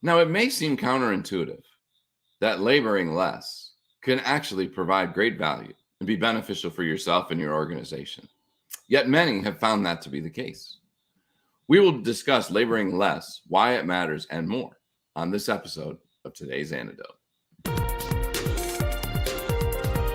Now, it may seem counterintuitive that laboring less can actually provide great value and be beneficial for yourself and your organization. Yet many have found that to be the case. We will discuss laboring less, why it matters, and more on this episode of today's Antidote.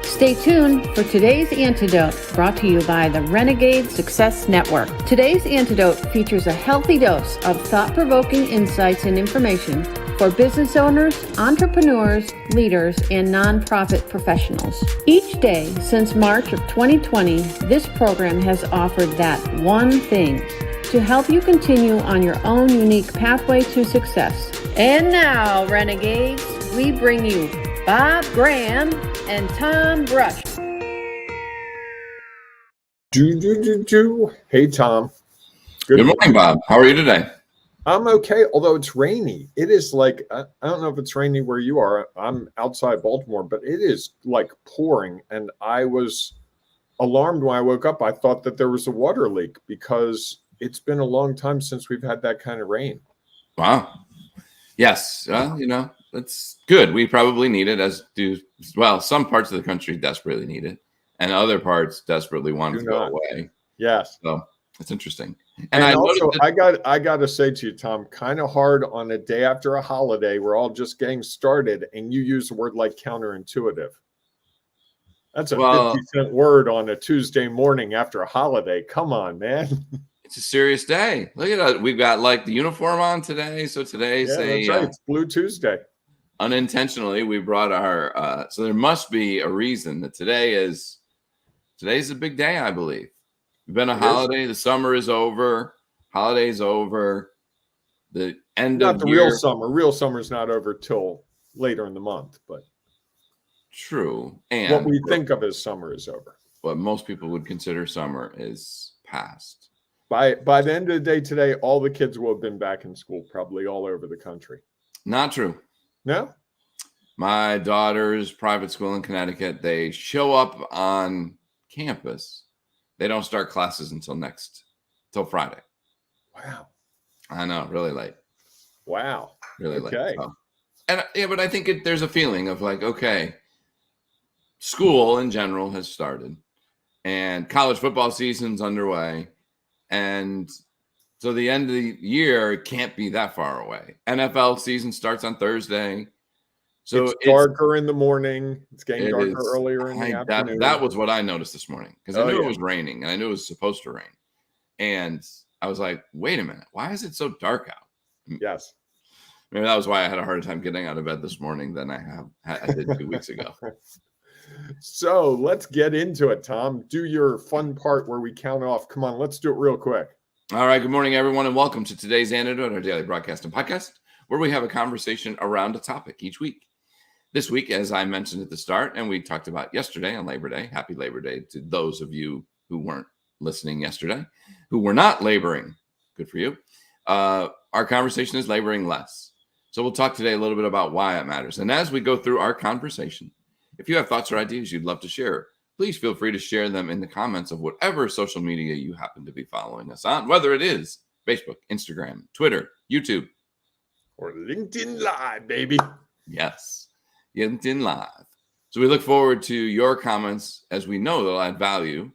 Stay tuned for today's Antidote, brought to you by the Renegade Success Network. Today's Antidote features a healthy dose of thought-provoking insights and information for business owners, entrepreneurs, leaders, and nonprofit professionals. Each day since March of 2020, this program has offered that one thing to help you continue on your own unique pathway to success. And now, Renegades, we bring you Bob Graham and Tom Brush. Hey, Tom. Good morning, Bob. How are you today? I'm okay, although it's rainy. It is like, I don't know if it's rainy where you are. I'm outside Baltimore, but it is like pouring. And I was alarmed when I woke up. I thought that there was a water leak because it's been a long time since we've had that kind of rain. Wow. Yes. It's good. We probably need it, some parts of the country desperately need it, and other parts desperately want it to go away. Yes. So it's interesting. And I got to say to you, Tom, kind of hard on a day after a holiday. We're all just getting started, and you use a word like counterintuitive. That's a 50-cent word on a Tuesday morning after a holiday. Come on, man. It's a serious day. Look at us. We've got like the uniform on today. So today's that's right. It's Blue Tuesday. Unintentionally, we brought our so there must be a reason that today's a big day, I believe. It's been a holiday. The summer is over. Holiday's over. The end of the year. Real summer. Real summer's not over till later in the month, but true. And what we think of as summer is over. What most people would consider summer is past. By the end of the day today, all the kids will have been back in school, probably all over the country. Not true. No? My daughter's private school in Connecticut, they show up on campus. They don't start classes till Friday. Wow. I know, really late. Wow. Really late. Okay. So. But I think there's a feeling of like, okay, school in general has started and college football season's underway. And so the end of the year can't be that far away. NFL season starts on Thursday. So it's darker in the morning. It's getting darker earlier in the afternoon. That was what I noticed this morning because I knew it was raining and I knew it was supposed to rain. And I was like, wait a minute, why is it so dark out? Yes. Maybe that was why I had a harder time getting out of bed this morning than I did 2 weeks ago. So let's get into it, Tom. Do your fun part where we count off. Come on, let's do it real quick. All right. Good morning, everyone, and welcome to today's Antidote, our daily broadcast and podcast, where we have a conversation around a topic each week. This week, as I mentioned at the start, and we talked about yesterday on Labor Day, happy Labor Day to those of you who weren't listening yesterday, who were not laboring. Good for you. Our conversation is laboring less. So we'll talk today a little bit about why it matters. And as we go through our conversation, if you have thoughts or ideas you'd love to share, please feel free to share them in the comments of whatever social media you happen to be following us on, whether it is Facebook, Instagram, Twitter, YouTube, or LinkedIn Live, baby. Yes, LinkedIn Live. So we look forward to your comments as we know they'll add value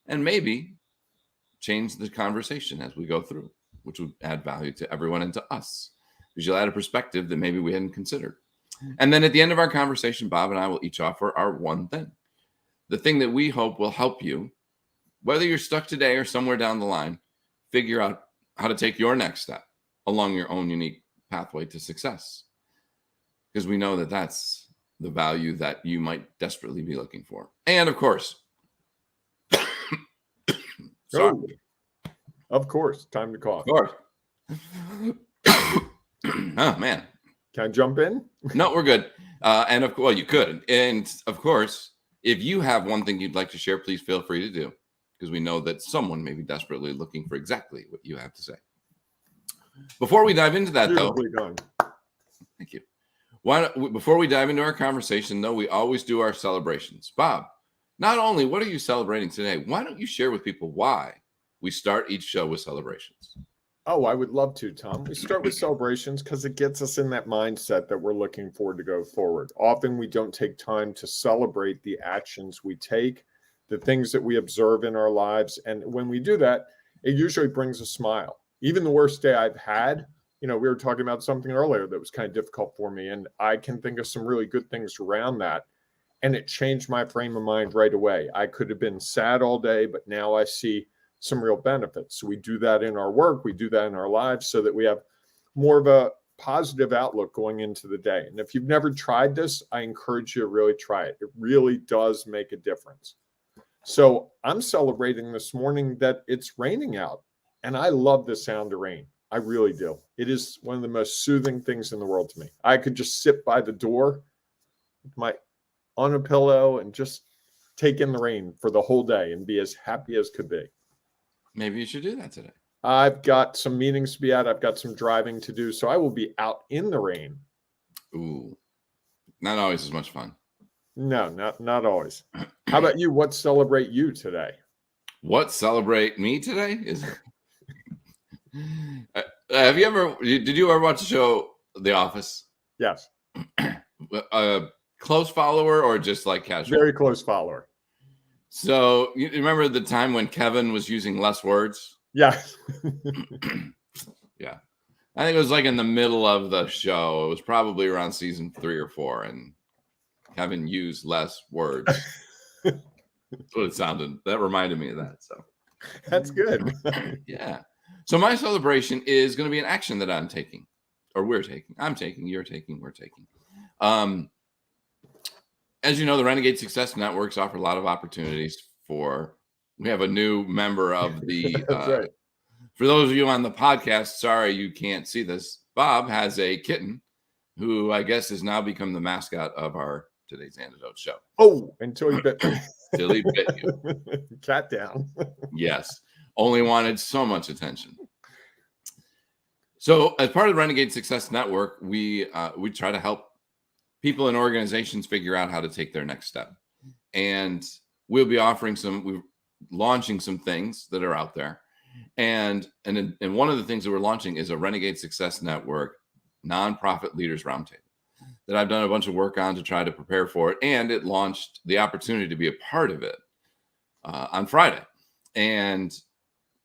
and maybe change the conversation as we go through, which would add value to everyone and to us because you'll add a perspective that maybe we hadn't considered. And then at the end of our conversation, Bob and I will each offer our one thing, the thing that we hope will help you, whether you're stuck today or somewhere down the line, figure out how to take your next step along your own unique pathway to success. Because we know that that's the value that you might desperately be looking for. And of course, of course, time to cough. Of course. Oh, man. Can I jump in? No, we're good. And of course, you could. And of course, if you have one thing you'd like to share, please feel free to do, because we know that someone may be desperately looking for exactly what you have to say. Before we dive into that, though, thank you. Before we dive into our conversation, though, we always do our celebrations. Bob, not only what are you celebrating today, why don't you share with people why we start each show with celebrations? Oh, I would love to, Tom. We start with celebrations because it gets us in that mindset that we're looking forward to go forward. Often we don't take time to celebrate the actions we take, the things that we observe in our lives. And when we do that, it usually brings a smile. Even the worst day I've had, we were talking about something earlier that was kind of difficult for me. And I can think of some really good things around that. And it changed my frame of mind right away. I could have been sad all day, but now I see some real benefits. So we do that in our work, we do that in our lives so that we have more of a positive outlook going into the day. And if you've never tried this, I encourage you to really try it. It really does make a difference. So I'm celebrating this morning that it's raining out, and I love the sound of rain. I really do. It is one of the most soothing things in the world to me. I could just sit by the door on a pillow and just take in the rain for the whole day and be as happy as could be. Maybe you should do that today. I've got some meetings to be at. I've got some driving to do. So I will be out in the rain. Ooh, not always as much fun. No, not always. How about you? What celebrate you today? What celebrate me today is... did you ever watch the show The Office? Yes. Close follower or just like casual? Very close follower. So you remember the time when Kevin was using less words? Yeah. Yeah. I think it was like in the middle of the show. It was probably around season 3 or 4, and Kevin used less words. That's what it sounded. That reminded me of that. So that's good. Yeah. So my celebration is going to be an action that I'm taking, or we're taking. I'm taking, you're taking, we're taking. As you know, the Renegade Success Networks offer a lot of opportunities we have a new member of the, That's right. For those of you on the podcast, sorry, you can't see this. Bob has a kitten who I guess has now become the mascot of our Today's Antidote show. Oh, until he bit me. Till he bit you. Cat down. Yes. Only wanted so much attention. So as part of the Renegade Success Network, we try to help people and organizations figure out how to take their next step. And we'll be we're launching some things that are out there. And one of the things that we're launching is a Renegade Success Network nonprofit leaders roundtable that I've done a bunch of work on to try to prepare for it. And it launched the opportunity to be a part of it on Friday. And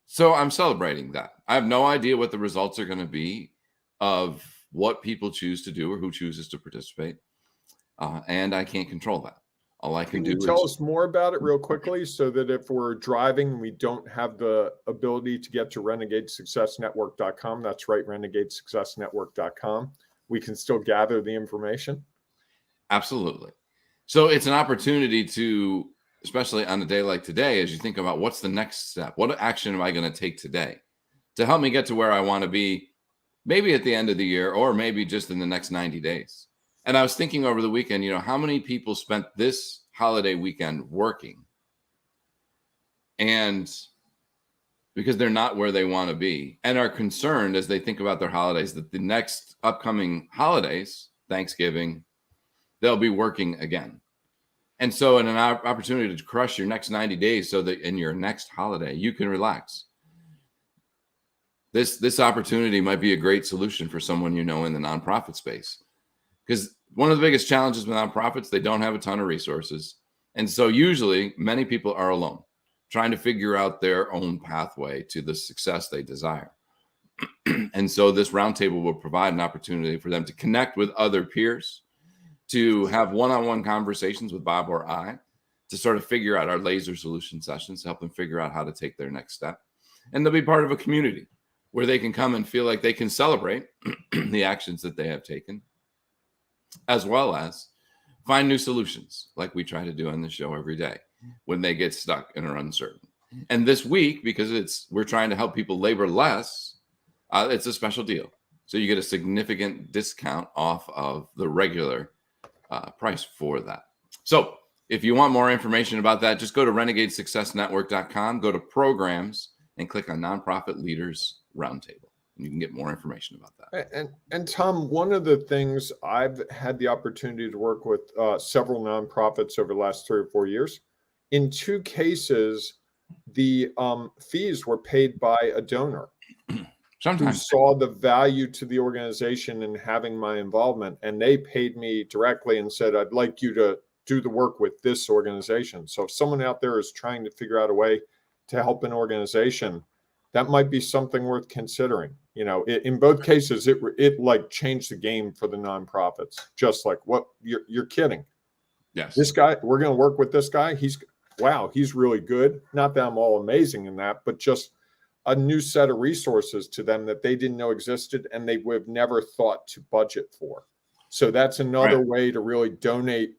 so I'm celebrating that. I have no idea what the results are going to be of what people choose to do or who chooses to participate. And I can't control that. All I can do is... tell us more about it real quickly so that if we're driving and we don't have the ability to get to renegadesuccessnetwork.com, that's right, renegadesuccessnetwork.com, we can still gather the information? Absolutely. So it's an opportunity to, especially on a day like today, as you think about what's the next step, what action am I going to take today to help me get to where I want to be, maybe at the end of the year or maybe just in the next 90 days. And I was thinking over the weekend, how many people spent this holiday weekend working, and because they're not where they want to be and are concerned as they think about their holidays that the next upcoming holidays, Thanksgiving, they'll be working again. And so in an opportunity to crush your next 90 days so that in your next holiday, you can relax. This opportunity might be a great solution for someone in the nonprofit space. Because one of the biggest challenges with nonprofits, they don't have a ton of resources. And so usually many people are alone, trying to figure out their own pathway to the success they desire. And so this roundtable will provide an opportunity for them to connect with other peers, to have one-on-one conversations with Bob or I, to sort of figure out our laser solution sessions, to help them figure out how to take their next step. And they'll be part of a community where they can come and feel like they can celebrate the actions that they have taken, as well as find new solutions like we try to do on the show every day when they get stuck and are uncertain. And this week, because we're trying to help people labor less, it's a special deal. So you get a significant discount off of the regular price for that. So if you want more information about that, just go to renegadesuccessnetwork.com, go to programs, and click on Nonprofit Leaders Roundtable. You can get more information about that. And Tom, one of the things I've had the opportunity to work with several nonprofits over the last 3 or 4 years. In 2 cases, the fees were paid by a donor. who Sometimes. saw the value to the organization in having my involvement, and they paid me directly and said, I'd like you to do the work with this organization. So if someone out there is trying to figure out a way to help an organization, that might be something worth considering. In both cases, it like changed the game for the nonprofits. Just like, what, you're kidding. Yes. This guy, we're going to work with this guy. He's really good. Not that I'm all amazing in that, but just a new set of resources to them that they didn't know existed and they would have never thought to budget for. So that's another way to really donate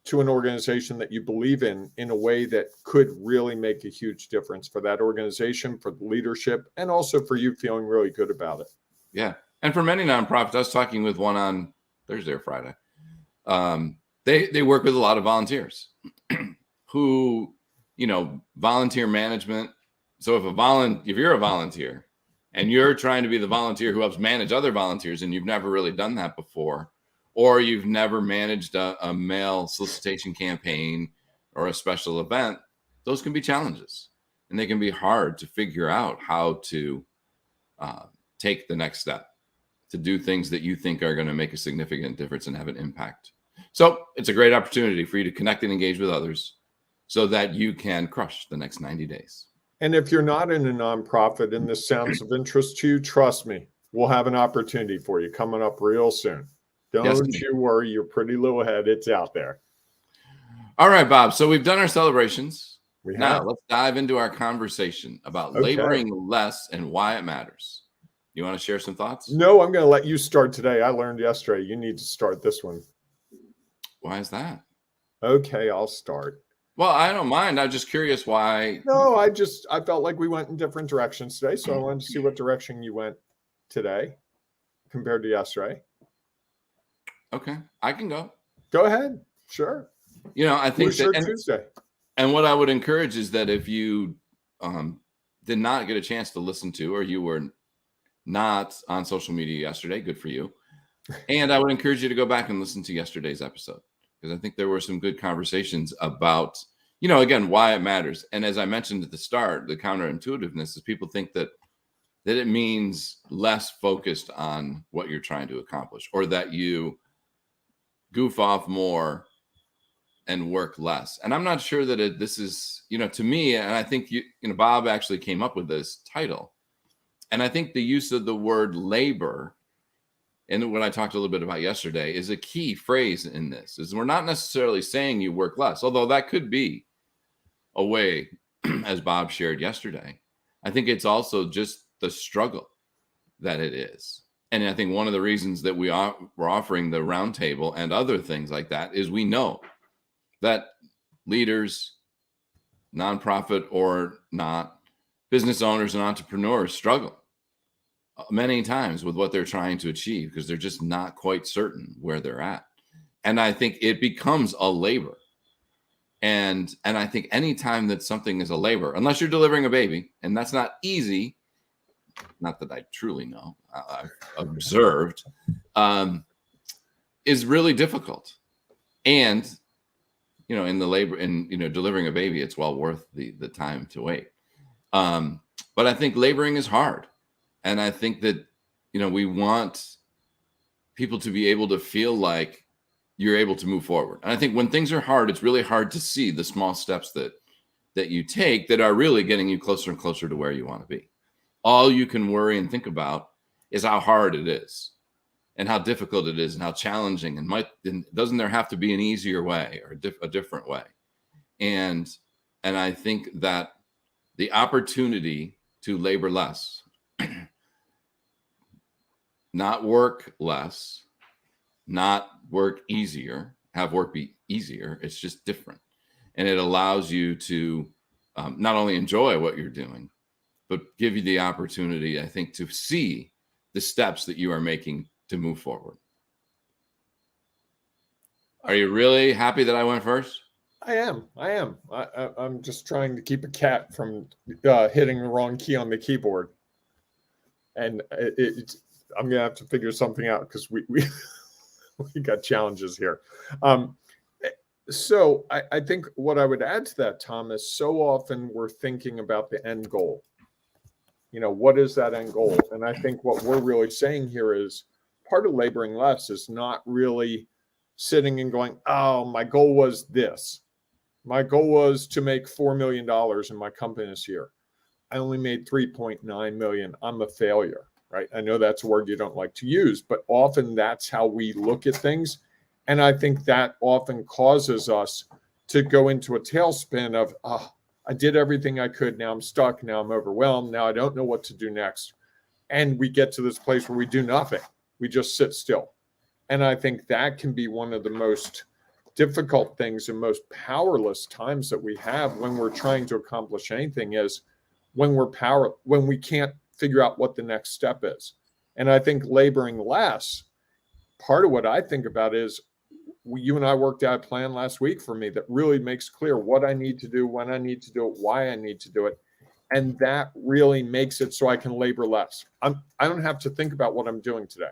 to an organization that you believe in a way that could really make a huge difference for that organization, for the leadership, and also for you feeling really good about it. Yeah. And for many nonprofits, I was talking with one on Thursday or Friday. They work with a lot of volunteers who, volunteer management. So if you're a volunteer and you're trying to be the volunteer who helps manage other volunteers and you've never really done that before, or you've never managed a mail solicitation campaign or a special event, those can be challenges. And they can be hard to figure out how to take the next step, to do things that you think are going to make a significant difference and have an impact. So it's a great opportunity for you to connect and engage with others so that you can crush the next 90 days. And if you're not in a nonprofit and this sounds of interest to you, trust me, we'll have an opportunity for you coming up real soon. Don't you worry your pretty little head. It's out there. All right, Bob. So we've done our celebrations. Now let's dive into our conversation about laboring less and why it matters. You want to share some thoughts? No, I'm going to let you start today. I learned yesterday. You need to start this one. Why is that? Okay, I'll start. Well, I don't mind. I'm just curious why. No, I felt like we went in different directions today. So I wanted to see what direction you went today compared to yesterday. Okay, I can go. Go ahead. Sure. I think that Tuesday. And what I would encourage is that if you did not get a chance to listen to, or you were not on social media yesterday, good for you. And I would encourage you to go back and listen to yesterday's episode, because I think there were some good conversations about, again, why it matters. And as I mentioned at the start, the counterintuitiveness is people think that it means less focused on what you're trying to accomplish, or that you goof off more and work less. And I'm not sure that this is, to me, and I think, Bob actually came up with this title. And I think the use of the word labor, and what I talked a little bit about yesterday, is a key phrase in this. Is we're not necessarily saying you work less, although that could be a way, as Bob shared yesterday. I think it's also just the struggle that it is. And I think one of the reasons that we're offering the roundtable and other things like that is we know that leaders, nonprofit or not, business owners and entrepreneurs struggle many times with what they're trying to achieve because they're just not quite certain where they're at. And I think it becomes a labor. And I think anytime that something is a labor, unless you're delivering a baby, and that's not easy, not that I truly know, I've observed, is really difficult. And, in the labor, in, delivering a baby, it's well worth the time to wait. But I think laboring is hard. And I think that, we want people to be able to feel like you're able to move forward. And I think when things are hard, it's really hard to see the small steps that you take that are really getting you closer and closer to where you want to be. All you can worry and think about is how hard it is and how difficult it is and how challenging, and doesn't there have to be an easier way or a different way? And I think that the opportunity to labor less, not work less, not work easier, have work be easier. It's just different. And it allows you to not only enjoy what you're doing, but give you the opportunity, I think, to see the steps that you are making to move forward. Are you really happy that I went first? I am. I'm just trying to keep a cat from hitting the wrong key on the keyboard. And I'm going to have to figure something out because we got challenges here. So I think what I would add to that, Tom, is so often we're thinking about the end goal. what is that end goal? And I think what we're really saying here is part of laboring less is not really sitting and going, oh, my goal was this. My goal was to make $4 million in my company this year. I only made 3.9 million. I'm a failure, right? I know that's a word you don't like to use, but often that's how we look at things. And I think that often causes us to go into a tailspin of, I did everything I could. Now I'm stuck. Now I'm overwhelmed. Now I don't know what to do next. And we get to this place where we do nothing. We just sit still. And I think that can be one of the most difficult things and most powerless times that we have when we're trying to accomplish anything is when we can't figure out what the next step is. And I think laboring less, part of what I think about is you and I worked out a plan last week for me that really makes clear what I need to do, when I need to do it, why I need to do it. And that really makes it so I can labor less. I don't have to think about what I'm doing today.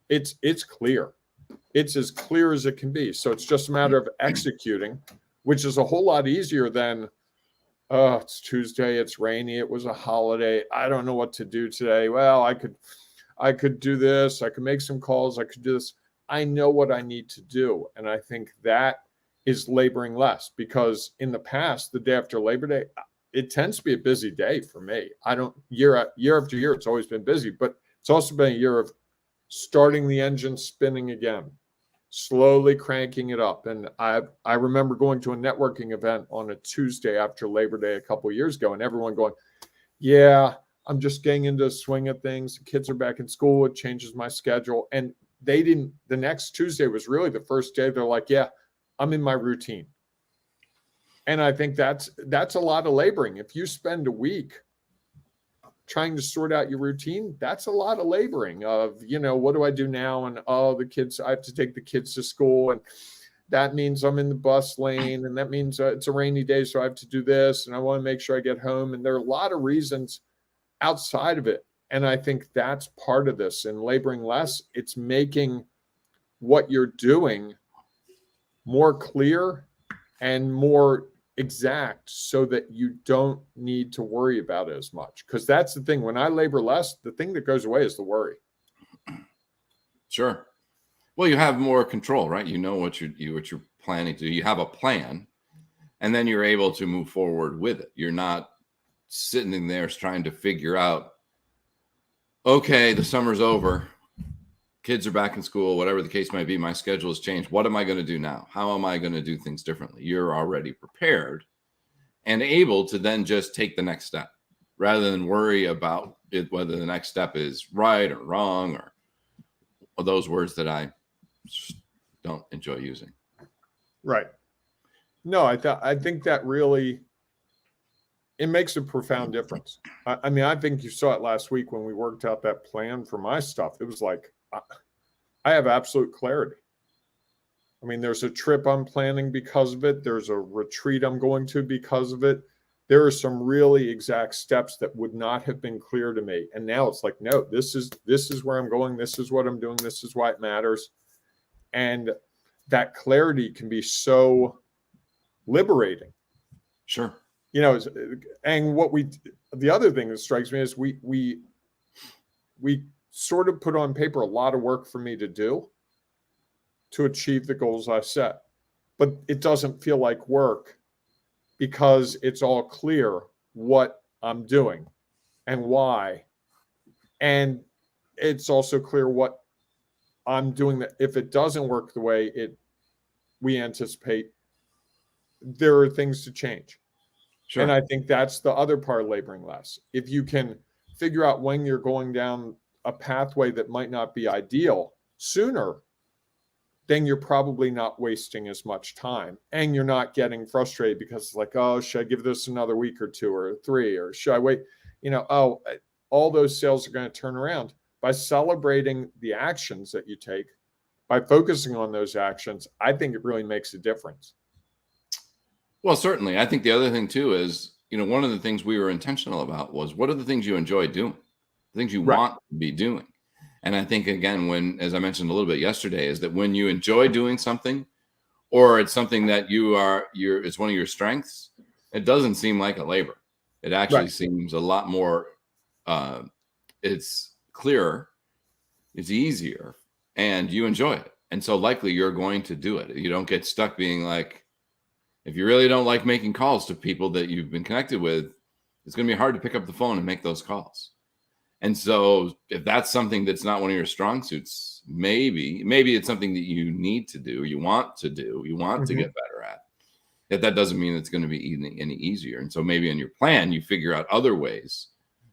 It's clear. It's as clear as it can be. So it's just a matter of executing, which is a whole lot easier than, it's Tuesday, it's rainy, it was a holiday, I don't know what to do today. Well, I could do this, I could make some calls, I could do this. I know what I need to do. And I think that is laboring less, because in the past, the day after Labor Day, it tends to be a busy day for me. Year after year, it's always been busy, but it's also been a year of starting the engine spinning again, slowly cranking it up. And I remember going to a networking event on a Tuesday after Labor Day a couple of years ago, and everyone going, yeah, I'm just getting into the swing of things. The kids are back in school. It changes my schedule. And the next Tuesday was really the first day they're like, yeah, I'm in my routine. And I think that's a lot of laboring. If you spend a week trying to sort out your routine, that's a lot of laboring of, what do I do now? And I have to take the kids to school, and that means I'm in the bus lane, and that means it's a rainy day, so I have to do this, and I want to make sure I get home. And there are a lot of reasons outside of it. And I think that's part of this. And laboring less, it's making what you're doing more clear and more exact so that you don't need to worry about it as much. Because that's the thing. When I labor less, the thing that goes away is the worry. Sure. Well, you have more control, right? You know what you're planning to do. You have a plan, and then you're able to move forward with it. You're not sitting there trying to figure out, okay, the summer's over, kids are back in school, whatever the case might be, my schedule has changed. What am I going to do now? How am I going to do things differently? You're already prepared and able to then just take the next step rather than worry about it, whether the next step is right or wrong, or those words that I don't enjoy using. Right. No, I think that really, it makes a profound difference. I think you saw it last week when we worked out that plan for my stuff. It was like, I have absolute clarity. I mean, there's a trip I'm planning because of it. There's a retreat I'm going to because of it. There are some really exact steps that would not have been clear to me. And now it's like, no, this is where I'm going. This is what I'm doing. This is why it matters. And that clarity can be so liberating. Sure. And the other thing that strikes me is we sort of put on paper a lot of work for me to do to achieve the goals I set, but it doesn't feel like work because it's all clear what I'm doing and why. And it's also clear what I'm doing, that if it doesn't work the way we anticipate, there are things to change. Sure. And I think that's the other part of laboring less. If you can figure out when you're going down a pathway that might not be ideal sooner, then you're probably not wasting as much time, and you're not getting frustrated because it's like, oh, should I give this another week or two or three, or should I wait? All those sales are going to turn around. By celebrating the actions that you take, by focusing on those actions, I think it really makes a difference. Well, certainly. I think the other thing too is, one of the things we were intentional about was, what are the things you enjoy doing, the things you want to be doing. And I think, again, as I mentioned a little bit yesterday, is that when you enjoy doing something, or it's something that it's one of your strengths, it doesn't seem like a labor. It actually seems a lot more it's clearer, it's easier, and you enjoy it. And so likely you're going to do it. You don't get stuck being like, if you really don't like making calls to people that you've been connected with, it's going to be hard to pick up the phone and make those calls. And so if that's something that's not one of your strong suits, maybe it's something that you need to do, you want to get better at. That doesn't mean it's going to be any easier. And so maybe in your plan, you figure out other ways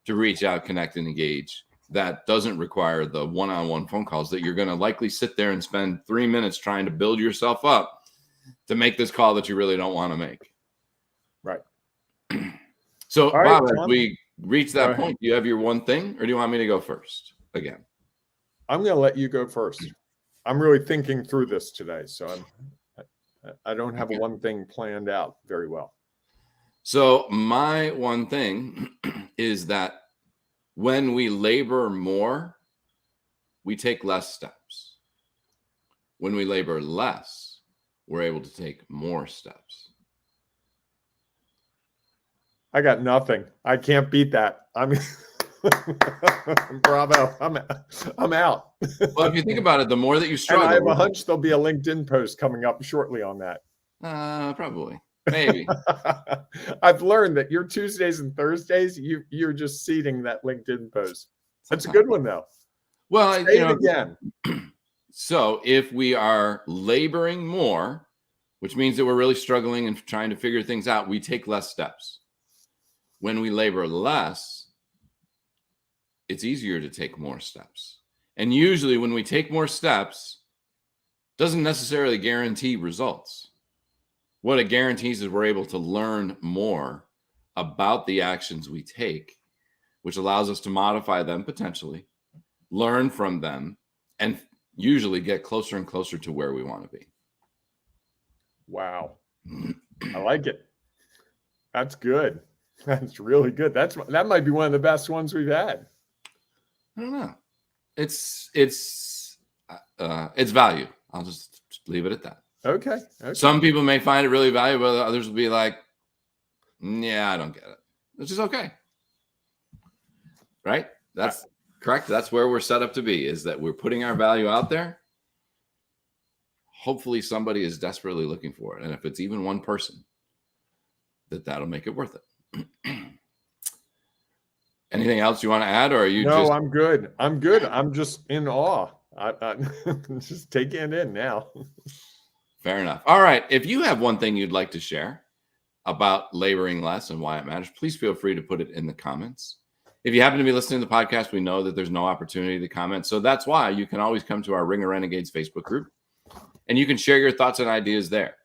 to reach out, connect, and engage that doesn't require the one-on-one phone calls that you're going to likely sit there and spend 3 minutes trying to build yourself up to make this call that you really don't want to make. Right. So, right, Bob, John, as we reach that point, do you have your one thing, or do you want me to go first again? I'm going to let you go first. I'm really thinking through this today, so I don't have one thing planned out very well. So my one thing is that when we labor more, we take less steps. When we labor less, we're able to take more steps. I got nothing. I can't beat that. I mean, bravo. I'm out. Well, if you think about it, the more that you struggle, and I have a hunch there'll be a LinkedIn post coming up shortly on that. Probably, maybe. I've learned that your Tuesdays and Thursdays, you're just seeding that LinkedIn post. That's a good one, though. Well, say it again. So if we are laboring more, which means that we're really struggling and trying to figure things out, we take less steps. When we labor less, it's easier to take more steps. And usually when we take more steps, doesn't necessarily guarantee results. What it guarantees is we're able to learn more about the actions we take, which allows us to modify them potentially, learn from them, and usually get closer and closer to where we want to be. Wow. I like it. That's good. That's really good. That might be one of the best ones we've had. I don't know. It's value. I'll just leave it at that. Okay. Some people may find it really valuable. Others will be like, yeah, I don't get it. Which is okay. Right? That's correct. That's where we're set up to be, is that we're putting our value out there. Hopefully somebody is desperately looking for it. And if it's even one person, that'll make it worth it. Anything else you want to add, or are you No, I'm good. I'm just in awe. I'm just taking it in now. Fair enough. All right. If you have one thing you'd like to share about laboring less and why it matters, please feel free to put it in the comments. If you happen to be listening to the podcast, we know that there's no opportunity to comment. So that's why you can always come to our Ring of Renegades Facebook group, and you can share your thoughts and ideas there.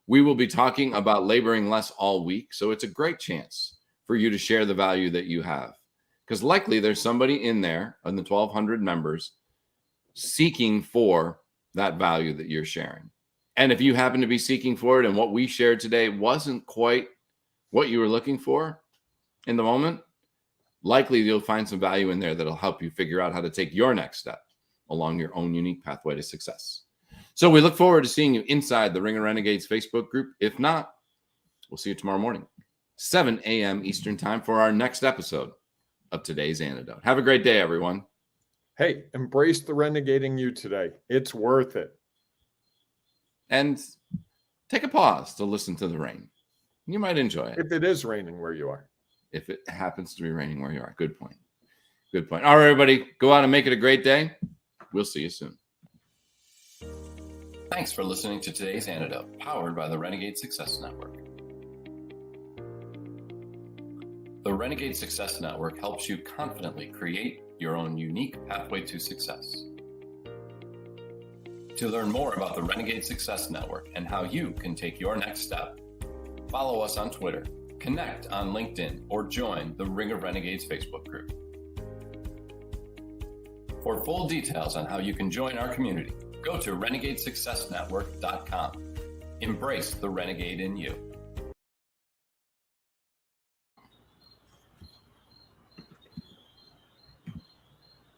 We will be talking about laboring less all week. So it's a great chance for you to share the value that you have, because likely there's somebody in there in the 1,200 members seeking for that value that you're sharing. And if you happen to be seeking for it and what we shared today wasn't quite what you were looking for in the moment, likely you'll find some value in there that'll help you figure out how to take your next step along your own unique pathway to success. So we look forward to seeing you inside the Ring of Renegades Facebook group. If not, we'll see you tomorrow morning, 7 a.m. Eastern time, for our next episode of today's Antidote. Have a great day, everyone. Hey, embrace the renegading you today. It's worth it. And take a pause to listen to the rain. You might enjoy it. If it is raining where you are. If it happens to be raining where you are. Good point. Good point. All right, everybody, go out and make it a great day. We'll see you soon. Thanks for listening to today's Antidote, powered by the Renegade Success Network. The Renegade Success Network helps you confidently create your own unique pathway to success. To learn more about the Renegade Success Network and how you can take your next step, follow us on Twitter, connect on LinkedIn, or join the Ring of Renegades Facebook group. For full details on how you can join our community, go to renegadesuccessnetwork.com. Embrace the renegade in you.